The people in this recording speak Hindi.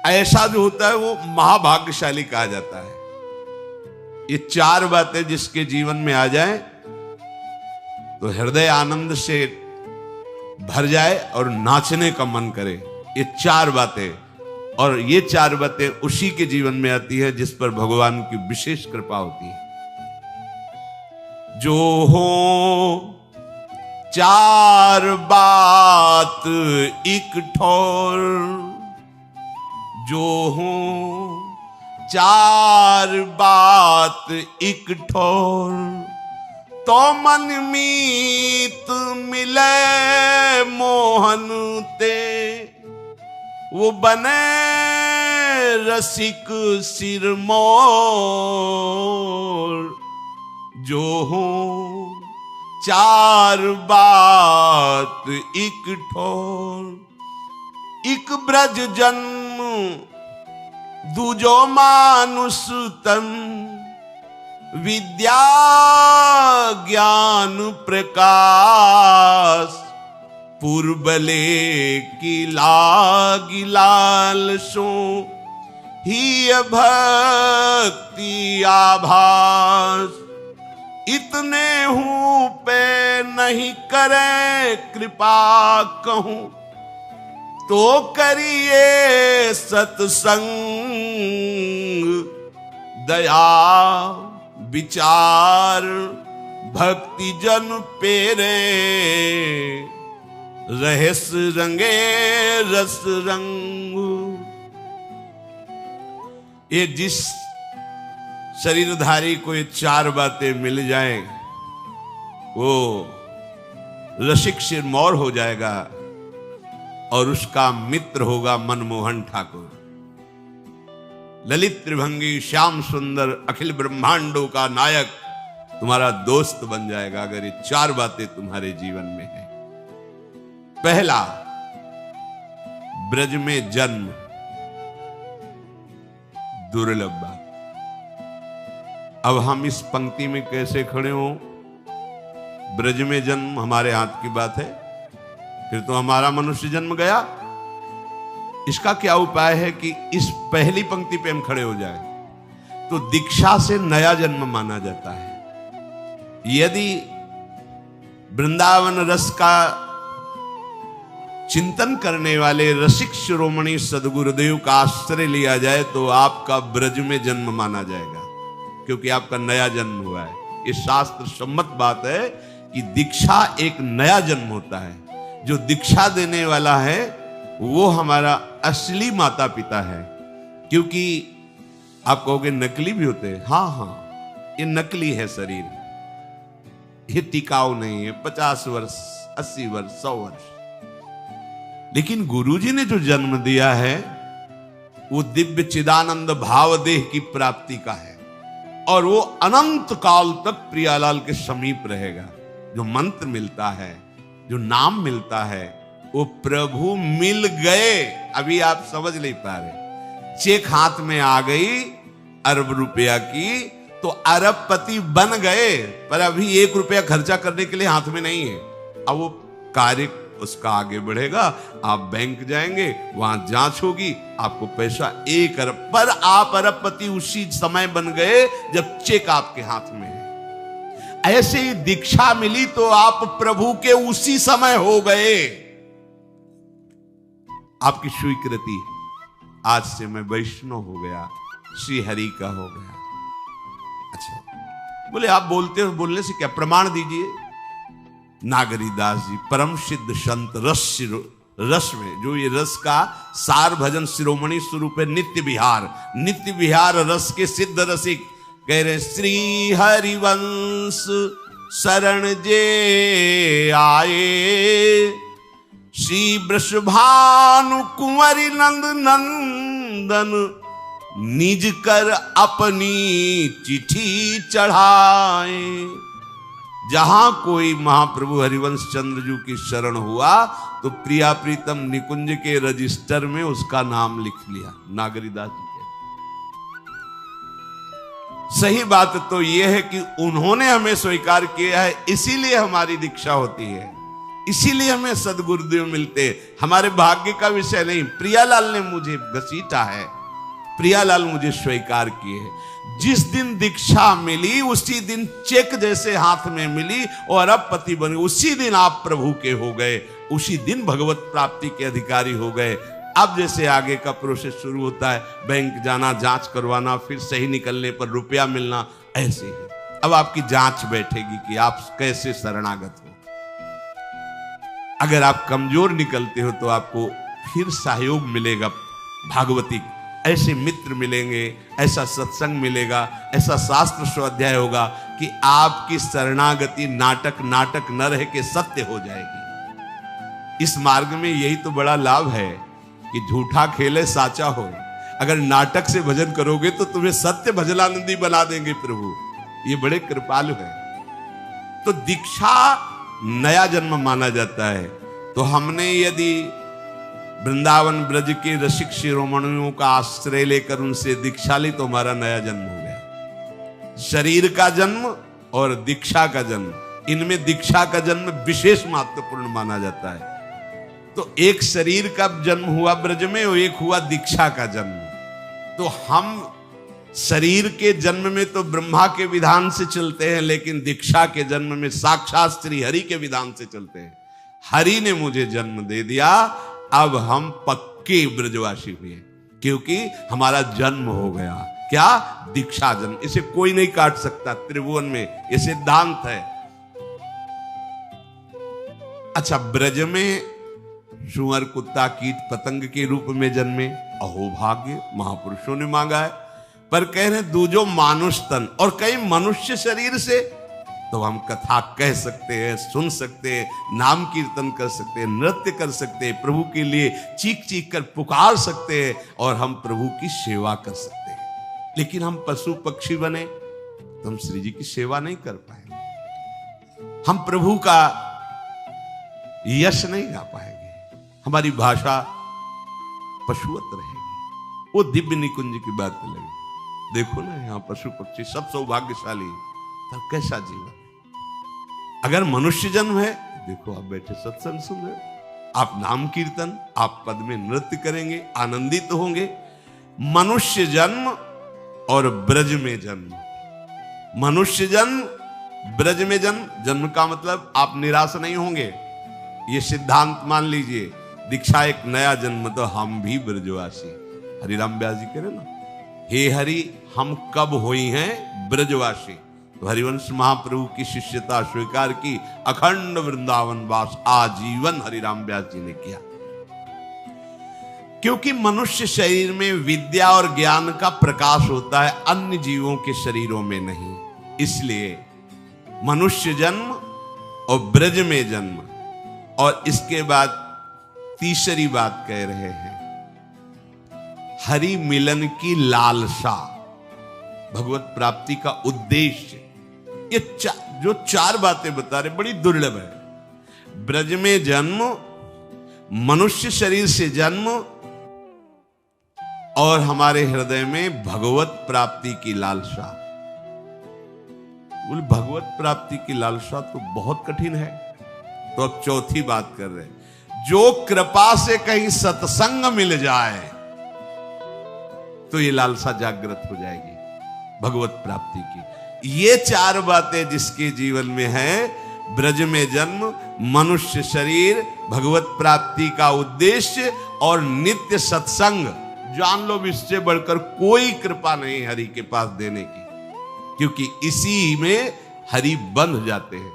ऐसा जो होता है वो महाभाग्यशाली कहा जाता है। ये चार बातें जिसके जीवन में आ जाए तो हृदय आनंद से भर जाए और नाचने का मन करे। ये चार बातें, और ये चार बातें उसी के जीवन में आती है जिस पर भगवान की विशेष कृपा होती है। जो हो चार बात एक ठोर, जो हो चार बात एक ठोर, तो मन मीत मिले मोहन ते, वो बने रसिक सिरमौर। जो हो चार बात एक ठोर, एक ब्रज जन्म दूजो मानुष तन, विद्या ज्ञान प्रकाश, पूर्वले की लागी लाल सो, ही भक्ति आभास। इतने हूं पे नहीं करे कृपा कहूं, तो करिए सत्संग, दया विचार भक्ति जन पेरे, रहस रंगे रस रंग। ये जिस शरीरधारी को ये चार बातें मिल जाएं, वो रसिक सिरमौर हो जाएगा और उसका मित्र होगा मनमोहन ठाकुर। ललित त्रिभंगी श्याम सुंदर अखिल ब्रह्मांडों का नायक तुम्हारा दोस्त बन जाएगा अगर ये चार बातें तुम्हारे जीवन में है। पहला, ब्रज में जन्म, दुर्लभ बात। अब हम इस पंक्ति में कैसे खड़े हो? ब्रज में जन्म हमारे हाथ की बात है, फिर तो हमारा मनुष्य जन्म गया। इसका क्या उपाय है कि इस पहली पंक्ति पे हम खड़े हो जाए? तो दीक्षा से नया जन्म माना जाता है। यदि वृंदावन रस का चिंतन करने वाले रसिक शिरोमणि सदगुरुदेव का आश्रय लिया जाए तो आपका ब्रज में जन्म माना जाएगा, क्योंकि आपका नया जन्म हुआ है। ये शास्त्र सम्मत बात है कि दीक्षा एक नया जन्म होता है। जो दीक्षा देने वाला है वो हमारा असली माता पिता है। क्योंकि आप कहोगे नकली भी होते हैं, हाँ हाँ, ये नकली है शरीर, ये टिकाऊ नहीं है। 50 वर्ष 80 वर्ष 100 वर्ष, लेकिन गुरुजी ने जो जन्म दिया है वो दिव्य चिदानंद भाव देह की प्राप्ति का है, और वो अनंत काल तक प्रियालाल के समीप रहेगा। जो मंत्र मिलता है, जो नाम मिलता है, वो प्रभु मिल गए। अभी आप समझ नहीं पा रहे। चेक हाथ में आ गई अरब रुपया की तो अरबपति बन गए, पर अभी 1 रुपया खर्चा करने के लिए हाथ में नहीं है। अब वो कार्य उसका आगे बढ़ेगा। आप बैंक जाएंगे, वहां जांच होगी, आपको पैसा 1 अरब, पर आप अरबपति उसी समय बन गए जब चेक आपके हाथ में है। ऐसे ही दीक्षा मिली तो आप प्रभु के उसी समय हो गए। आपकी स्वीकृति, आज से मैं वैष्णव हो गया, श्री हरि का हो गया। अच्छा, बोले आप बोलते हो, बोलने से क्या, प्रमाण दीजिए। नागरीदास जी परम सिद्ध संत रस में, जो ये रस का सार भजन शिरोमणि स्वरूप है, नित्य विहार रस के सिद्ध रसिक कह रहे, श्री हरिवंश शरण जे आए, श्री वृषभानु कुंवरी नंद नंदन, निज कर अपनी चिट्ठी चढ़ाए। जहां कोई महाप्रभु हरिवंश चंद्र जी की शरण हुआ तो प्रिया प्रीतम निकुंज के रजिस्टर में उसका नाम लिख लिया, नागरीदास जी के। सही बात तो यह है कि उन्होंने हमें स्वीकार किया है, इसीलिए हमारी दीक्षा होती है। इसीलिए हमें सदगुरुदेव मिलते। हमारे भाग्य का विषय नहीं, प्रियालाल ने मुझे घसीटा है, प्रियालाल मुझे स्वीकार किए है। जिस दिन दीक्षा मिली उसी दिन चेक जैसे हाथ में मिली और अब पति बन गए, उसी दिन आप प्रभु के हो गए, उसी दिन भगवत प्राप्ति के अधिकारी हो गए। अब जैसे आगे का प्रोसेस शुरू होता है, बैंक जाना, जांच करवाना, फिर सही निकलने पर रुपया मिलना, ऐसे ही अब आपकी जांच बैठेगी कि आप कैसे शरणागत हो। अगर आप कमजोर निकलते हो तो आपको फिर सहयोग मिलेगा भागवती, ऐसे मित्र मिलेंगे, ऐसा सत्संग मिलेगा, ऐसा शास्त्र स्वाध्याय होगा कि आपकी शरणागति नाटक नाटक न रह के सत्य हो जाएगी। इस मार्ग में यही तो बड़ा लाभ है कि झूठा खेले साचा हो। अगर नाटक से भजन करोगे तो तुम्हें सत्य भजनानंदी बना देंगे प्रभु, ये बड़े कृपालु हैं। तो दीक्षा नया जन्म माना जाता है। तो हमने यदि वृंदावन ब्रज के रसिक शिरोमणियों का आश्रय लेकर उनसे दीक्षा ली तो हमारा नया जन्म हो गया। शरीर का जन्म और दीक्षा का जन्म, इनमें दीक्षा का जन्म विशेष महत्वपूर्ण माना जाता है। तो एक शरीर का जन्म हुआ ब्रज में और एक हुआ दीक्षा का जन्म। तो हम शरीर के जन्म में तो ब्रह्मा के विधान से चलते हैं, लेकिन दीक्षा के जन्म में साक्षात श्री हरि के विधान से चलते हैं। हरि ने मुझे जन्म दे दिया, अब हम पक्के ब्रजवासी हुए, क्योंकि हमारा जन्म हो गया। क्या? दीक्षा जन्म। इसे कोई नहीं काट सकता त्रिभुवन में, यह सिद्धांत है। अच्छा, ब्रज में सुअर, कुत्ता, कीट, पतंग के रूप में जन्मे, अहोभाग्य, महापुरुषों ने मांगा है। पर कह रहे दूजो मानुष तन, और कई मनुष्य शरीर से, तो हम कथा कह सकते हैं, सुन सकते हैं, नाम कीर्तन कर सकते हैं, नृत्य कर सकते हैं, प्रभु के लिए चीख चीख कर पुकार सकते हैं, और हम प्रभु की सेवा कर सकते हैं। लेकिन हम पशु पक्षी बने तो हम श्री जी की सेवा नहीं कर पाएंगे, हम प्रभु का यश नहीं गा पाएंगे, हमारी भाषा पशुवत रहेगी। वो दिव्य निकुंज की बात लगी। देखो ना, यहाँ पशु पक्षी सब सौभाग्यशाली, तब कैसा जीवन। अगर मनुष्य जन्म है, देखो आप बैठे सत्संग सुन रहे, आप नाम कीर्तन, आप पद में नृत्य करेंगे, आनंदित होंगे। मनुष्य जन्म और ब्रज में जन्म, मनुष्य जन्म, ब्रज में जन्म। जन्म का मतलब आप निराश नहीं होंगे, ये सिद्धांत मान लीजिए। दीक्षा एक नया जन्म, तो हम भी ब्रजवासी। हरिराम व्यास जी कह रहे ना, हे हरि हम कब हुई हैं ब्रजवासी। तो हरिवंश महाप्रभु की शिष्यता स्वीकार की, अखंड वृंदावन वास आजीवन हरिराम व्यास जी ने किया। क्योंकि मनुष्य शरीर में विद्या और ज्ञान का प्रकाश होता है, अन्य जीवों के शरीरों में नहीं। इसलिए मनुष्य जन्म और ब्रज में जन्म, और इसके बाद तीसरी बात कह रहे हैं, हरि मिलन की लालसा, भगवत प्राप्ति का उद्देश्य। ये जो चार बातें बता रहे बड़ी दुर्लभ है। ब्रज में जन्म, मनुष्य शरीर से जन्म, और हमारे हृदय में भगवत प्राप्ति की लालसा। बोले भगवत प्राप्ति की लालसा तो बहुत कठिन है। तो अब चौथी बात कर रहे हैं, जो कृपा से कहीं सत्संग मिल जाए तो ये लालसा जागृत हो जाएगी भगवत प्राप्ति की। ये चार बातें जिसके जीवन में है, ब्रज में जन्म, मनुष्य शरीर, भगवत प्राप्ति का उद्देश्य और नित्य सत्संग, जान लो इससे बढ़कर कोई कृपा नहीं हरि के पास देने की, क्योंकि इसी में हरि बंध जाते हैं।